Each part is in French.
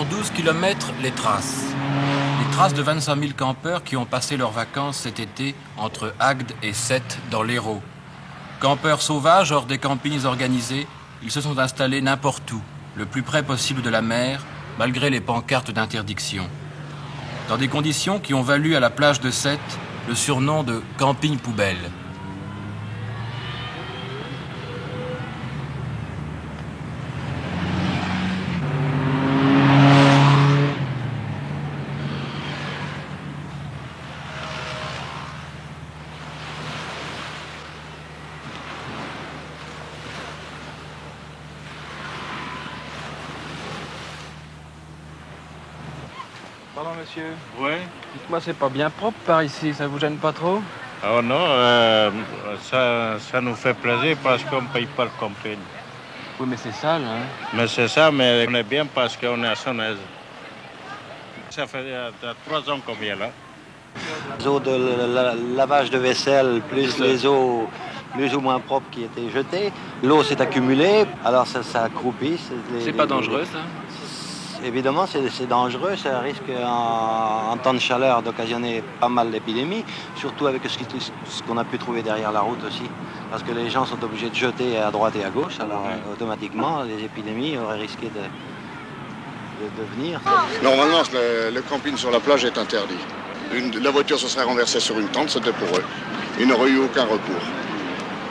Sur 12 km, les traces. Les traces de 25 000 campeurs qui ont passé leurs vacances cet été entre Agde et Sète dans l'Hérault. Campeurs sauvages hors des campings organisés, ils se sont installés n'importe où, le plus près possible de la mer, malgré les pancartes d'interdiction. Dans des conditions qui ont valu à la plage de Sète le surnom de camping poubelle. Pardon monsieur, Oui. dites-moi c'est pas bien propre par ici, ça vous gêne pas trop? Oh non, ça nous fait plaisir parce qu'on ne paye pas le camping. Oui mais c'est sale hein. Mais c'est ça, mais on est bien parce qu'on est à son aise. Ça fait 3 ans qu'on vient là. Les eaux de lavage de vaisselle, plus les eaux plus ou moins propres qui étaient jetées. L'eau s'est accumulée, alors ça accroupit. C'est pas dangereux ça? Évidemment, c'est dangereux, ça risque en temps de chaleur d'occasionner pas mal d'épidémies, surtout avec ce qu'on a pu trouver derrière la route aussi. Parce que les gens sont obligés de jeter à droite et à gauche, alors automatiquement, les épidémies auraient risqué de venir. Normalement, le camping sur la plage est interdit. La voiture se serait renversée sur une tente, c'était pour eux. Ils n'auraient eu aucun recours.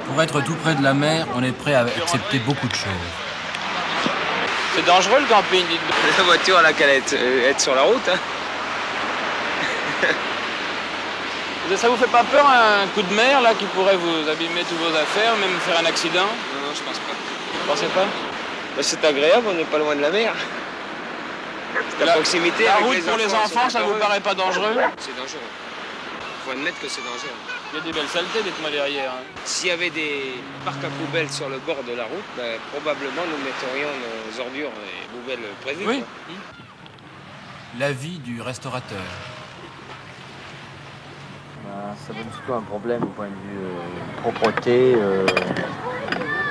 Pour être tout près de la mer, on est prêt à accepter beaucoup de choses. C'est dangereux le camping, dites-moi. La voiture, elle a qu'à être sur la route. Hein. Ça vous fait pas peur un coup de mer là qui pourrait vous abîmer toutes vos affaires, même faire un accident? Non, je pense pas. Vous pensez pas? Bah, c'est agréable, on n'est pas loin de la mer. C'est à proximité. La avec route pour les enfants, ça vous paraît pas dangereux? C'est dangereux. Faut admettre que c'est dangereux. Il y a des belles saletés, dites-moi derrière. Hein. S'il y avait des parcs à poubelles sur le bord de la route, bah, probablement nous metterions nos ordures et poubelles prévues. Oui. Quoi. L'avis du restaurateur. Ça donne surtout un problème au point de vue propreté,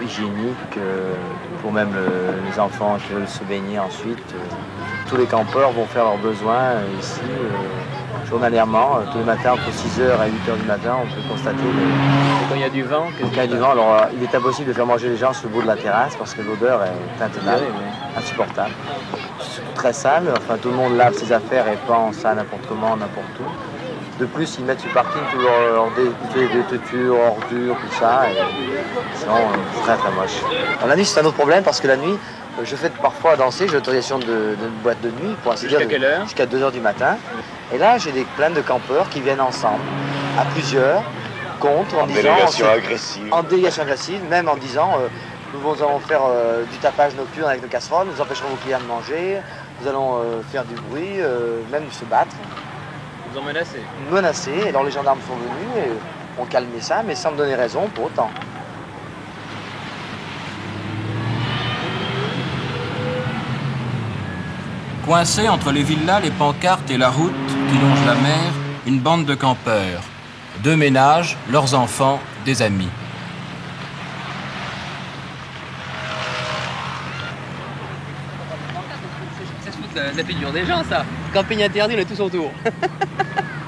hygiénique, pour même les enfants qui veulent se baigner ensuite. Tous les campeurs vont faire leurs besoins ici journalièrement. Tous les matins, entre 6h et 8h du matin, on peut constater... Quand il y a du vent, quand il y a du vent, alors il est impossible de faire manger les gens sur le bout de la terrasse parce que l'odeur est intenable, insupportable. C'est très sale, enfin tout le monde lave ses affaires et pense ça n'importe comment, n'importe où. De plus, ils mettent sur le parking tous leurs détritus, ordures, tout ça, et c'est vraiment très très moche. Alors, la nuit, c'est un autre problème parce que la nuit, je fais parfois danser, j'ai l'autorisation de boîte de nuit, pour ainsi dire, jusqu'à quelle heure? Jusqu'à 2h du matin. Et là, j'ai des plaintes de campeurs qui viennent ensemble, à plusieurs, contre, en disant... En délégation agressive, même en disant, nous allons faire du tapage nocturne avec nos casseroles, nous empêcherons vos clients de manger, nous allons faire du bruit, même se battre. Vous en menacez? Menacés, et alors les gendarmes sont venus et ont calmé ça, mais sans me donner raison pour autant. Coincés entre les villas, les pancartes et la route qui longe la mer, une bande de campeurs. 2 ménages, leurs enfants, des amis. Ça se fout de la figure des gens, ça. Camping interdit, on est tous autour.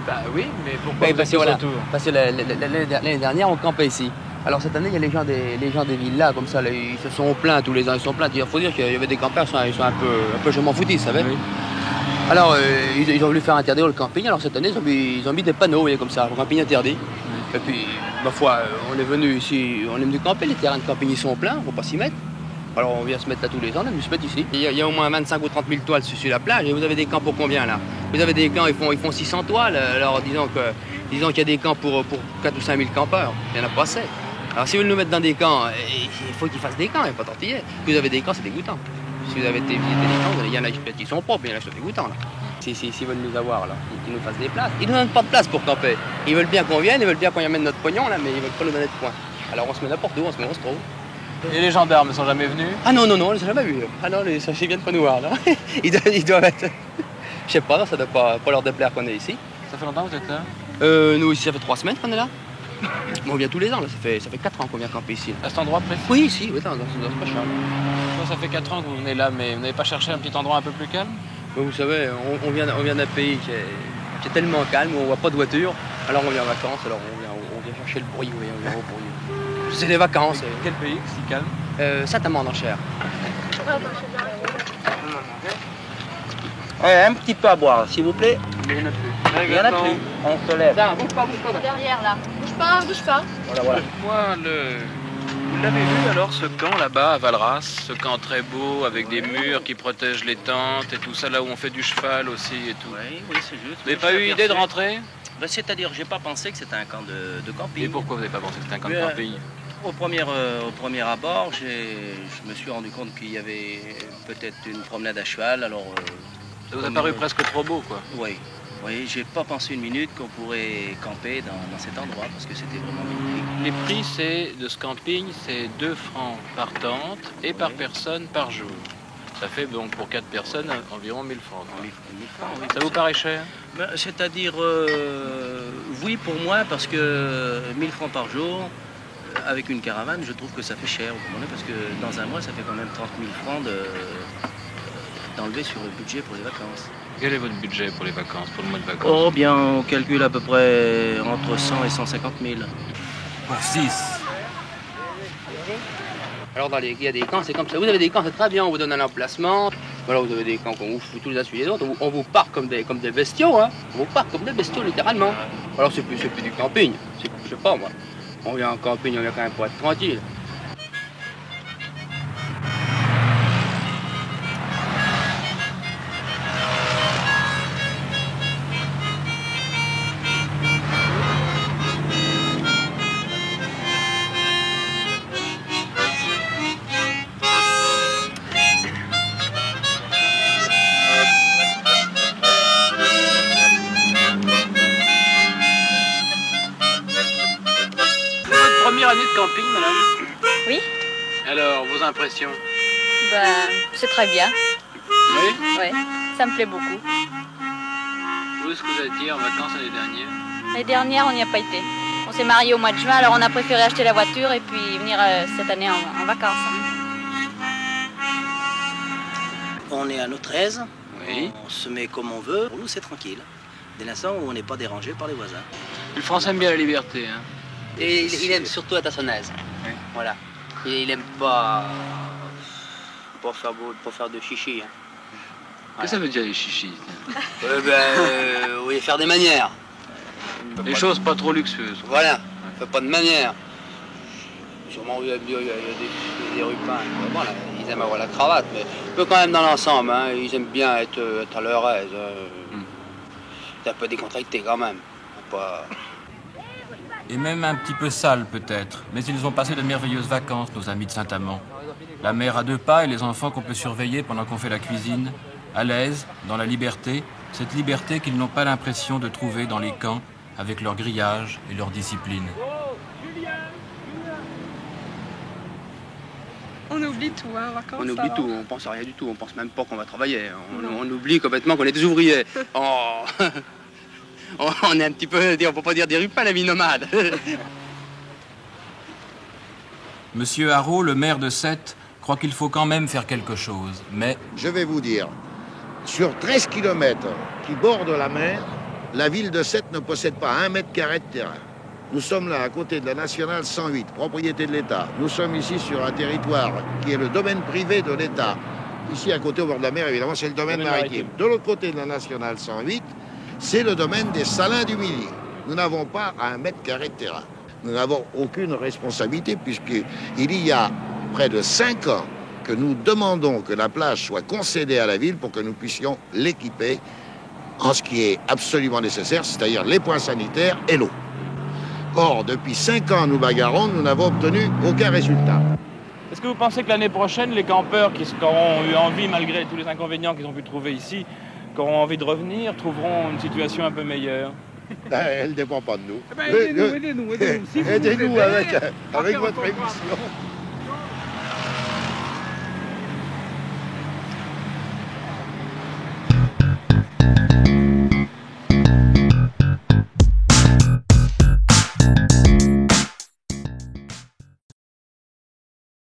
Bah oui, mais pourquoi vous parce êtes que, tous autour? parce que l'année dernière, on campait ici. Alors cette année, il y a les gens des villas, comme ça, ils se sont plaints tous les ans, ils se sont plaints. Il faut dire qu'il y avait des campeurs, ils sont un peu je m'en foutis, vous savez. Oui. Alors, ils ont voulu faire interdire le camping, alors cette année, ils ont mis des panneaux, vous voyez, comme ça, le camping interdit. Oui. Et puis, ma foi, on est venu ici, on est venu camper, les terrains de camping, ils sont pleins, il ne faut pas s'y mettre. Alors on vient se mettre là tous les ans, on vient se mettre ici. Il y a au moins 25 ou 30 000 toiles sur la plage, et vous avez des camps pour combien là? Vous avez des camps, ils font 600 toiles, alors disons qu'il y a des camps pour 4 ou 5 000 campeurs, il n'y en a pas assez. Alors si vous voulez nous mettre dans des camps, il faut qu'ils fassent des camps, il n'y a pas tortiller. Si vous avez des camps, c'est dégoûtant. Si vous avez visité des camps, il y en a qui sont propres, il y en a qui sont dégoûtants là. S'ils veulent nous avoir là, qu'ils nous fassent des places. Ils ne nous donnent pas de place pour camper. Ils veulent bien qu'on vienne, ils veulent bien qu'on y amène notre pognon là, mais ils veulent pas nous donner de points. Alors on se met n'importe où, on se met, on se trouve. Et les gendarmes ne sont jamais venus? Ah non, on les a jamais vus. Ah non, ils viennent pas nous voir là. Ils doivent être... Je sais pas, ça doit pas leur déplaire qu'on est ici. Ça fait longtemps que vous êtes là? Nous ici, ça fait 3 semaines qu'on est là. On vient tous les ans, là. Ça fait 4 ans qu'on vient camper ici. À cet endroit précis? Oui, ici, oui, dans ce pas cher. Ça fait 4 ans que vous venez là, mais vous n'avez pas cherché un petit endroit un peu plus calme? Vous savez, on vient d'un pays qui est tellement calme, où on voit pas de voiture. Alors on vient en vacances, alors on vient chercher le bruit, oui, on vient au bruit. C'est les vacances. Quel pays si calme? Saint-Amand-en-Cher. Un petit peu à boire, s'il vous plaît. Il n'y en a plus. Il y en a plus. On se lève. Bouge pas. Derrière là. Bouge pas. Voilà. Vous l'avez vu alors ce camp là-bas à Valras, ce camp très beau avec des murs qui protègent les tentes et tout ça, là où on fait du cheval aussi et tout. Oui, c'est juste. Vous n'avez pas eu idée de rentrer? C'est-à-dire, j'ai pas pensé que c'était un camp de camping. Et pourquoi vous n'avez pas pensé que c'était un camp de camping? Au premier abord, je me suis rendu compte qu'il y avait peut-être une promenade à cheval, alors... ça vous a paru presque trop beau, quoi? Oui, j'ai pas pensé une minute qu'on pourrait camper dans cet endroit, parce que c'était vraiment magnifique. Les prix de ce camping, c'est 2 francs par tente et par personne par jour. Ça fait donc pour 4 personnes environ 1000 francs. 1000 francs, oui. Ça vous paraît cher? C'est-à-dire, oui pour moi, parce que 1000 francs par jour, avec une caravane, je trouve que ça fait cher, vous comprenez, parce que dans un mois, ça fait quand même 30 000 francs d'enlever sur le budget pour les vacances. Quel est votre budget pour les vacances, pour le mois de vacances? Oh bien, on calcule à peu près entre 100 et 150 000. Pour 6. Alors il y a des camps, c'est comme ça. Vous avez des camps, c'est très bien, on vous donne un emplacement. Voilà, vous avez des camps qu'on vous fout tous les uns sur les autres. On vous parque comme des bestiaux, hein. On vous parque comme des bestiaux, littéralement. Alors c'est plus du camping. Je sais pas moi. On vient en camping, on vient quand même pour être tranquille. Première année de camping, madame? Oui. Alors, vos impressions? C'est très bien. Oui? Oui, ça me plaît beaucoup. Où est-ce que vous avez été en vacances l'année dernière? L'année dernière, on n'y a pas été. On s'est mariés au mois de juin, alors on a préféré acheter la voiture et puis venir cette année en vacances. On est à notre aise, Oui. on se met comme on veut. Pour nous, c'est tranquille. Dès l'instant où on n'est pas dérangé par les voisins. Le Français aime bien la liberté, hein? Et il aime surtout être à son aise. Oui. Voilà. Et il aime pas faire de chichi. Hein. Qu'est-ce que ça veut dire les chichis? Oui, faire des manières. Des choses pas trop luxueuses. Voilà, fait pas de manières. Sûrement il y a des rupins. Voilà, ils aiment avoir la cravate, mais quand même dans l'ensemble, hein, ils aiment bien être à leur aise. C'est un peu décontracté quand même. Pas... Et même un petit peu sale peut-être, mais ils ont passé de merveilleuses vacances, nos amis de Saint-Amand. La mer à 2 pas et les enfants qu'on peut surveiller pendant qu'on fait la cuisine, à l'aise, dans la liberté, cette liberté qu'ils n'ont pas l'impression de trouver dans les camps, avec leur grillage et leur discipline. On oublie tout, hein, en vacances. On oublie tout, on pense à rien du tout, on pense même pas qu'on va travailler. On oublie complètement qu'on est des ouvriers. Oh. On est un petit peu, on peut pas dire des rupins, la vie nomade. Monsieur Haraud, le maire de Sète, croit qu'il faut quand même faire quelque chose, mais... Je vais vous dire, sur 13 km qui bordent la mer, la ville de Sète ne possède pas 1 mètre carré de terrain. Nous sommes là à côté de la nationale 108, propriété de l'État. Nous sommes ici sur un territoire qui est le domaine privé de l'État. Ici, à côté, au bord de la mer, évidemment, c'est le domaine maritime. De l'autre côté de la nationale 108, c'est le domaine des salins du Midi. Nous n'avons pas 1 mètre carré de terrain. Nous n'avons aucune responsabilité puisqu'il y a près de 5 ans que nous demandons que la plage soit concédée à la ville pour que nous puissions l'équiper en ce qui est absolument nécessaire, c'est-à-dire les points sanitaires et l'eau. Or, depuis 5 ans, nous bagarrons, nous n'avons obtenu aucun résultat. Est-ce que vous pensez que l'année prochaine, les campeurs qui auront eu envie, malgré tous les inconvénients qu'ils ont pu trouver ici, qui auront envie de revenir, trouveront une situation un peu meilleure? Elle ne dépend pas de nous. Aidez-nous, Aidez-nous avec votre émission.